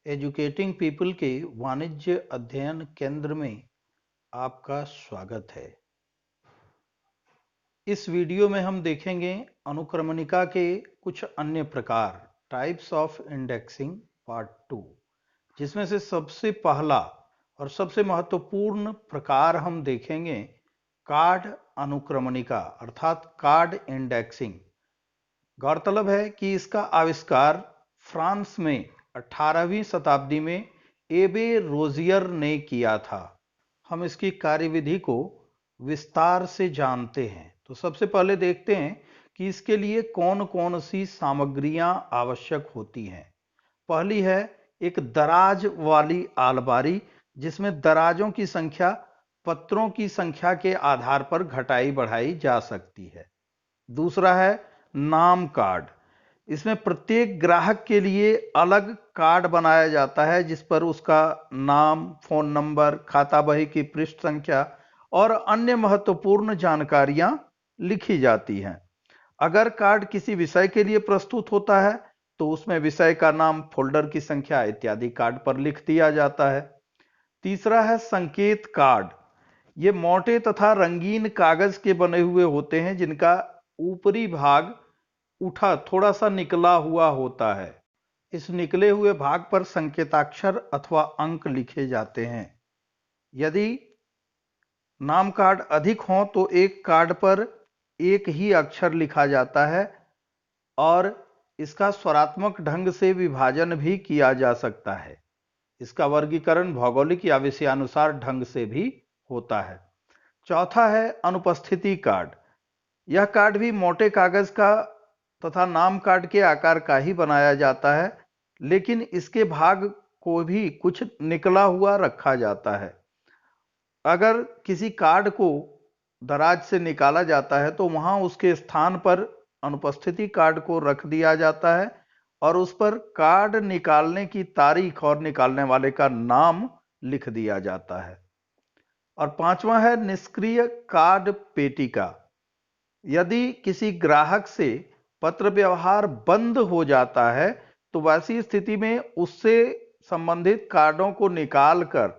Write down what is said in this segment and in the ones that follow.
Educating people के वाणिज्य अध्ययन केंद्र में आपका स्वागत है। इस वीडियो में हम देखेंगे अनुक्रमणिका के कुछ अन्य प्रकार टाइप्स ऑफ इंडेक्सिंग पार्ट 2, जिसमें से सबसे पहला और सबसे महत्वपूर्ण प्रकार हम देखेंगे कार्ड अनुक्रमणिका अर्थात कार्ड इंडेक्सिंग। गौरतलब है कि इसका आविष्कार फ्रांस में 18वीं शताब्दी में एबे रोजियर ने किया था। हम इसकी कार्यविधि को विस्तार से जानते हैं। तो सबसे पहले देखते हैं कि इसके लिए कौन कौन सी सामग्रियां आवश्यक होती हैं। पहली है एक दराज वाली आलमारी, जिसमें दराजों की संख्या पत्रों की संख्या के आधार पर घटाई बढ़ाई जा सकती है। दूसरा है नाम कार्ड। इसमें प्रत्येक ग्राहक के लिए अलग कार्ड बनाया जाता है, जिस पर उसका नाम, फोन नंबर, खाता बही की पृष्ठ संख्या और अन्य महत्वपूर्ण जानकारियां लिखी जाती हैं। अगर कार्ड किसी विषय के लिए प्रस्तुत होता है तो उसमें विषय का नाम, फोल्डर की संख्या इत्यादि कार्ड पर लिख दिया जाता है। तीसरा है संकेत कार्ड। ये मोटे तथा रंगीन कागज के बने हुए होते हैं, जिनका ऊपरी भाग उठा थोड़ा सा निकला हुआ होता है। इस निकले हुए भाग पर संकेताक्षर अथवा अंक लिखे जाते हैं। यदि नाम कार्ड अधिक हों तो एक कार्ड पर एक ही अक्षर लिखा जाता है और इसका स्वरात्मक ढंग से विभाजन भी किया जा सकता है। इसका वर्गीकरण भौगोलिक या विषयानुसार ढंग से भी होता है। चौथा है अनुपस्थिति कार्ड। यह कार्ड भी मोटे कागज का तथा नाम कार्ड के आकार का ही बनाया जाता है, लेकिन इसके भाग को भी कुछ निकला हुआ रखा जाता है। अगर किसी कार्ड को दराज से निकाला जाता है तो वहां उसके स्थान पर अनुपस्थिति कार्ड को रख दिया जाता है और उस पर कार्ड निकालने की तारीख और निकालने वाले का नाम लिख दिया जाता है। और पांचवा है निष्क्रिय कार्ड पेटिका। यदि किसी ग्राहक से पत्र व्यवहार बंद हो जाता है तो वैसी स्थिति में उससे संबंधित कार्डों को निकालकर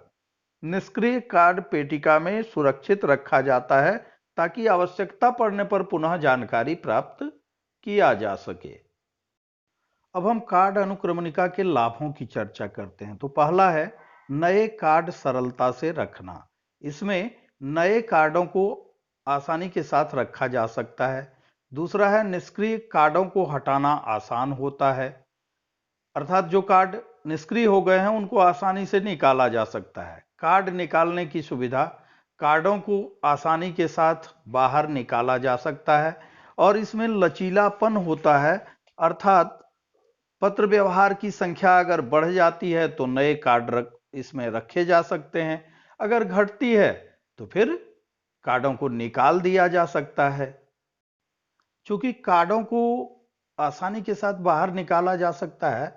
निष्क्रिय कार्ड पेटिका में सुरक्षित रखा जाता है, ताकि आवश्यकता पड़ने पर पुनः जानकारी प्राप्त किया जा सके। अब हम कार्ड अनुक्रमणिका के लाभों की चर्चा करते हैं। तो पहला है नए कार्ड सरलता से रखना। इसमें नए कार्डों को आसानी के साथ रखा जा सकता है। दूसरा है निष्क्रिय कार्डों को हटाना आसान होता है, अर्थात जो कार्ड निष्क्रिय हो गए हैं उनको आसानी से निकाला जा सकता है। कार्ड निकालने की सुविधा, कार्डों को आसानी के साथ बाहर निकाला जा सकता है और इसमें लचीलापन होता है, अर्थात पत्र व्यवहार की संख्या अगर बढ़ जाती है तो नए कार्ड इसमें रखे जा सकते हैं, अगर घटती है तो फिर कार्डों को निकाल दिया जा सकता है। चूंकि कार्डों को आसानी के साथ बाहर निकाला जा सकता है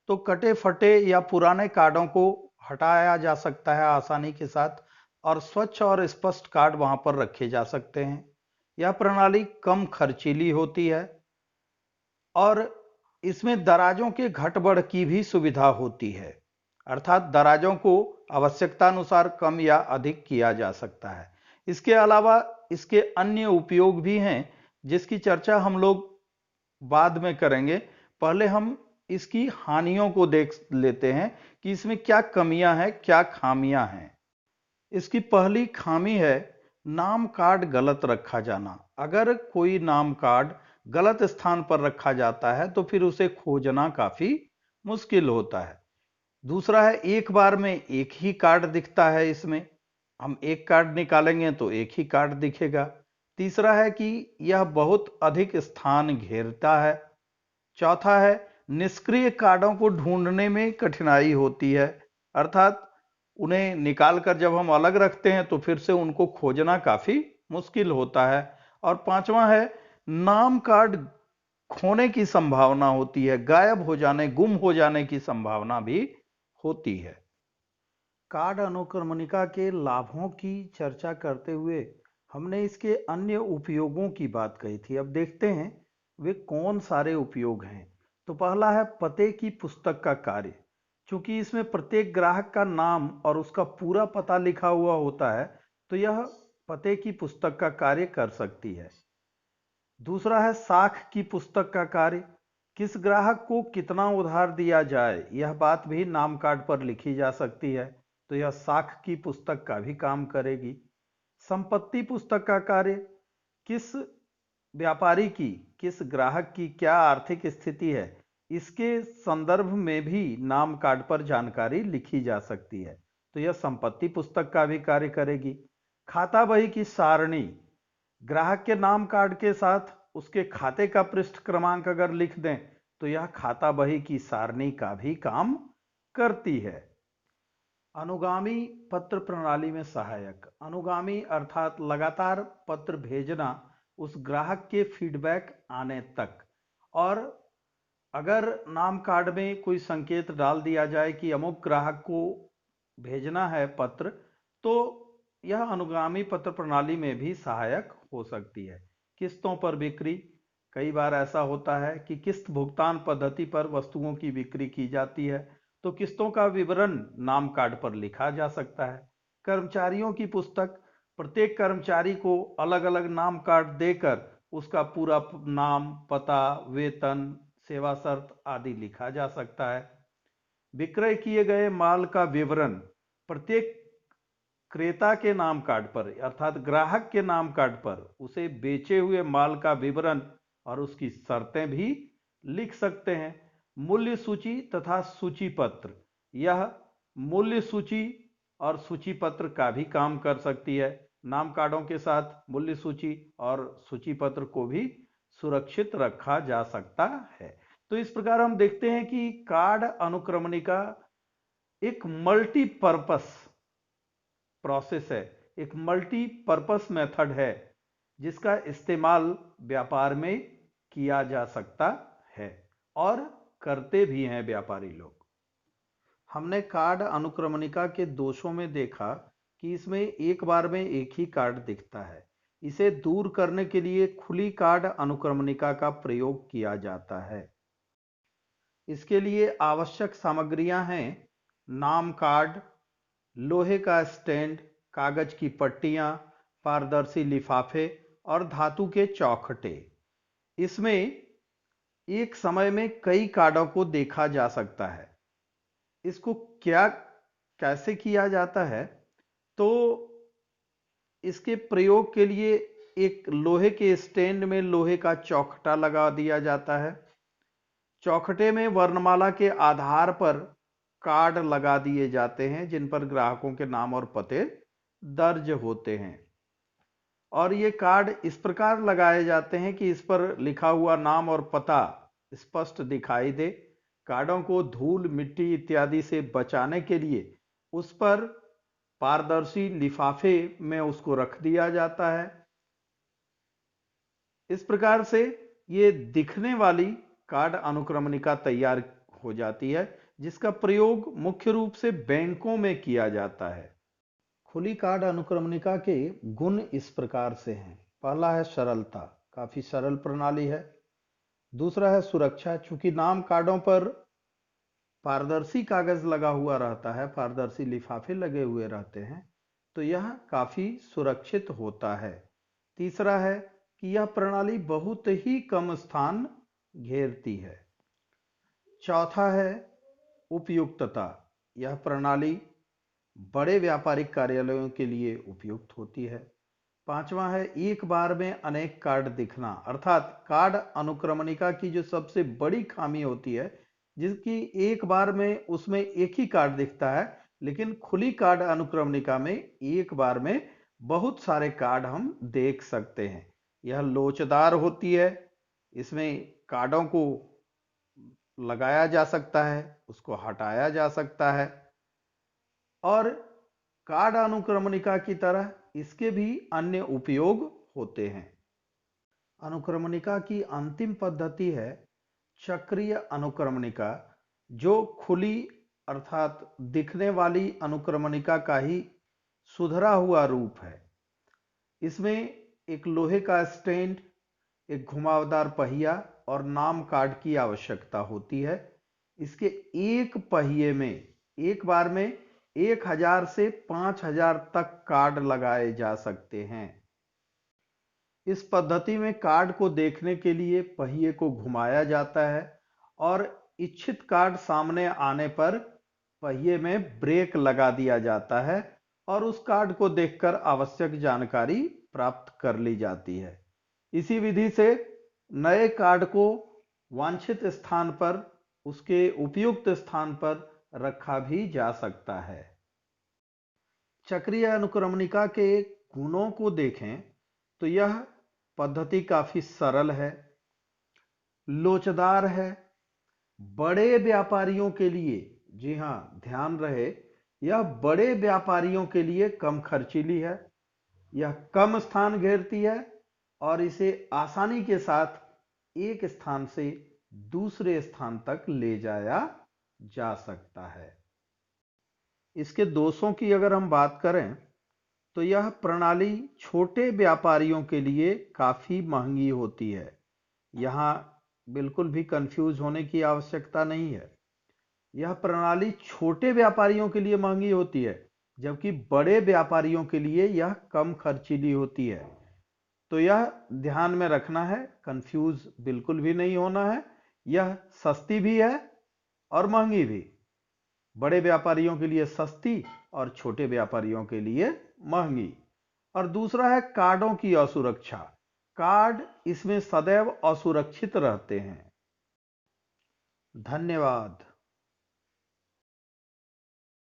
तो कटे फटे या पुराने कार्डों को हटाया जा सकता है आसानी के साथ और स्वच्छ और स्पष्ट कार्ड वहां पर रखे जा सकते हैं। यह प्रणाली कम खर्चीली होती है और इसमें दराजों के घट बढ़ की भी सुविधा होती है, अर्थात दराजों को आवश्यकता अनुसार कम या अधिक किया जा सकता है। इसके अलावा इसके अन्य उपयोग भी हैं, जिसकी चर्चा हम लोग बाद में करेंगे। पहले हम इसकी हानियों को देख लेते हैं कि इसमें क्या कमियां हैं, क्या खामियां हैं। इसकी पहली खामी है नाम कार्ड गलत रखा जाना। अगर कोई नाम कार्ड गलत स्थान पर रखा जाता है तो फिर उसे खोजना काफी मुश्किल होता है। दूसरा है एक बार में एक ही कार्ड दिखता है। इसमें हम एक कार्ड निकालेंगे तो एक ही कार्ड दिखेगा। तीसरा है कि यह बहुत अधिक स्थान घेरता है। चौथा है निष्क्रिय कार्डों को ढूंढने में कठिनाई होती है, अर्थात उन्हें निकालकर जब हम अलग रखते हैं तो फिर से उनको खोजना काफी मुश्किल होता है। और पांचवा है नाम कार्ड खोने की संभावना होती है, गायब हो जाने, गुम हो जाने की संभावना भी होती है। कार्ड अनुक्रमणिका के लाभों की चर्चा करते हुए हमने इसके अन्य उपयोगों की बात कही थी। अब देखते हैं वे कौन सारे उपयोग हैं। तो पहला है पते की पुस्तक का कार्य। चूंकि इसमें प्रत्येक ग्राहक का नाम और उसका पूरा पता लिखा हुआ होता है, तो यह पते की पुस्तक का कार्य कर सकती है। दूसरा है साख की पुस्तक का कार्य। किस ग्राहक को कितना उधार दिया जाए, यह बात भी नाम कार्ड पर लिखी जा सकती है, तो यह साख की पुस्तक का भी काम करेगी। संपत्ति पुस्तक का कार्य, किस व्यापारी की, किस ग्राहक की क्या आर्थिक स्थिति है, इसके संदर्भ में भी नाम कार्ड पर जानकारी लिखी जा सकती है, तो यह संपत्ति पुस्तक का भी कार्य करेगी। खाता बही की सारणी, ग्राहक के नाम कार्ड के साथ उसके खाते का पृष्ठ क्रमांक अगर लिख दें तो यह खाता बही की सारणी का भी काम करती है। अनुगामी पत्र प्रणाली में सहायक, अनुगामी अर्थात लगातार पत्र भेजना उस ग्राहक के फीडबैक आने तक, और अगर नाम कार्ड में कोई संकेत डाल दिया जाए कि अमुक ग्राहक को भेजना है पत्र, तो यह अनुगामी पत्र प्रणाली में भी सहायक हो सकती है। किस्तों पर बिक्री, कई बार ऐसा होता है कि किस्त भुगतान पद्धति पर वस्तुओं की बिक्री की जाती है, तो किस्तों का विवरण नाम कार्ड पर लिखा जा सकता है। कर्मचारियों की पुस्तक, प्रत्येक कर्मचारी को अलग अलग नाम कार्ड देकर उसका पूरा नाम, पता, वेतन, सेवा शर्त आदि लिखा जा सकता है। विक्रय किए गए माल का विवरण, प्रत्येक क्रेता के नाम कार्ड पर अर्थात ग्राहक के नाम कार्ड पर उसे बेचे हुए माल का विवरण और उसकी शर्तें भी लिख सकते हैं। मूल्य सूची तथा सूची पत्र, यह मूल्य सूची और सूची पत्र का भी काम कर सकती है। नाम कार्डों के साथ मूल्य सूची और सूची पत्र को भी सुरक्षित रखा जा सकता है। तो इस प्रकार हम देखते हैं कि कार्ड अनुक्रमणिका एक मल्टीपर्पस प्रोसेस है, एक मल्टीपर्पस मेथड है जिसका इस्तेमाल व्यापार में किया जा सकता है और करते भी हैं व्यापारी लोग। हमने कार्ड अनुक्रमणिका के दोषों में देखा कि इसमें एक बार में एक ही कार्ड दिखता है। इसे दूर करने के लिए खुली कार्ड अनुक्रमणिका का प्रयोग किया जाता है। इसके लिए आवश्यक सामग्रियां हैं नाम कार्ड, लोहे का स्टैंड, कागज की पट्टियां, पारदर्शी लिफाफे और धातु के चौखटे। इसमें एक समय में कई कार्डों को देखा जा सकता है। इसको कैसे किया जाता है, तो इसके प्रयोग के लिए एक लोहे के स्टैंड में लोहे का चौखटा लगा दिया जाता है। चौखटे में वर्णमाला के आधार पर कार्ड लगा दिए जाते हैं जिन पर ग्राहकों के नाम और पते दर्ज होते हैं, और ये कार्ड इस प्रकार लगाए जाते हैं कि इस पर लिखा हुआ नाम और पता स्पष्ट दिखाई दे। कार्डों को धूल, मिट्टी इत्यादि से बचाने के लिए उस पर पारदर्शी लिफाफे में उसको रख दिया जाता है। इस प्रकार से ये दिखने वाली कार्ड अनुक्रमणिका तैयार हो जाती है, जिसका प्रयोग मुख्य रूप से बैंकों में किया जाता है। खुली कार्ड अनुक्रमणिका के गुण इस प्रकार से हैं। पहला है सरलता, काफी सरल प्रणाली है। दूसरा है सुरक्षा, चूंकि नाम कार्डों पर पारदर्शी कागज लगा हुआ रहता है, पारदर्शी लिफाफे लगे हुए रहते हैं, तो यह काफी सुरक्षित होता है। तीसरा है कि यह प्रणाली बहुत ही कम स्थान घेरती है। चौथा है उपयुक्तता, यह प्रणाली बड़े व्यापारिक कार्यालयों के लिए उपयुक्त होती है। पांचवा है एक बार में अनेक कार्ड दिखना, अर्थात कार्ड अनुक्रमणिका की जो सबसे बड़ी खामी होती है, जिसकी एक बार में उसमें एक ही कार्ड दिखता है, लेकिन खुली कार्ड अनुक्रमणिका में एक बार में बहुत सारे कार्ड हम देख सकते हैं। यह लोचदार होती है, इसमें कार्डों को लगाया जा सकता है, उसको हटाया जा सकता है, और कार्ड अनुक्रमणिका की तरह इसके भी अन्य उपयोग होते हैं। अनुक्रमणिका की अंतिम पद्धति है चक्रीय अनुक्रमणिका, जो खुली अर्थात दिखने वाली अनुक्रमणिका का ही सुधरा हुआ रूप है। इसमें एक लोहे का स्टैंड, एक घुमावदार पहिया और नाम कार्ड की आवश्यकता होती है। इसके एक पहिए में एक बार में 1000 से 5000 तक कार्ड लगाए जा सकते हैं। इस पद्धति में कार्ड को देखने के लिए पहिए को घुमाया जाता है और इच्छित कार्ड सामने आने पर पहिए में ब्रेक लगा दिया जाता है और उस कार्ड को देखकर आवश्यक जानकारी प्राप्त कर ली जाती है। इसी विधि से नए कार्ड को वांछित स्थान पर, उसके उपयुक्त स्थान पर रखा भी जा सकता है। चक्रीय अनुक्रमणिका के गुणों को देखें तो यह पद्धति काफी सरल है, लोचदार है, बड़े व्यापारियों के लिए, जी हां ध्यान रहे, यह बड़े व्यापारियों के लिए कम खर्चीली है, यह कम स्थान घेरती है और इसे आसानी के साथ एक स्थान से दूसरे स्थान तक ले जाया जा सकता है। इसके दोषों की अगर हम बात करें तो यह प्रणाली छोटे व्यापारियों के लिए काफी महंगी होती है। यहां बिल्कुल भी कंफ्यूज होने की आवश्यकता नहीं है। यह प्रणाली छोटे व्यापारियों के लिए महंगी होती है, जबकि बड़े व्यापारियों के लिए यह कम खर्चीली होती है। तो यह ध्यान में रखना है, कंफ्यूज बिल्कुल भी नहीं होना है। यह सस्ती भी है और महंगी भी। बड़े व्यापारियों के लिए सस्ती और छोटे व्यापारियों के लिए महंगी। और दूसरा है कार्डों की असुरक्षा। कार्ड इसमें सदैव असुरक्षित रहते हैं। धन्यवाद।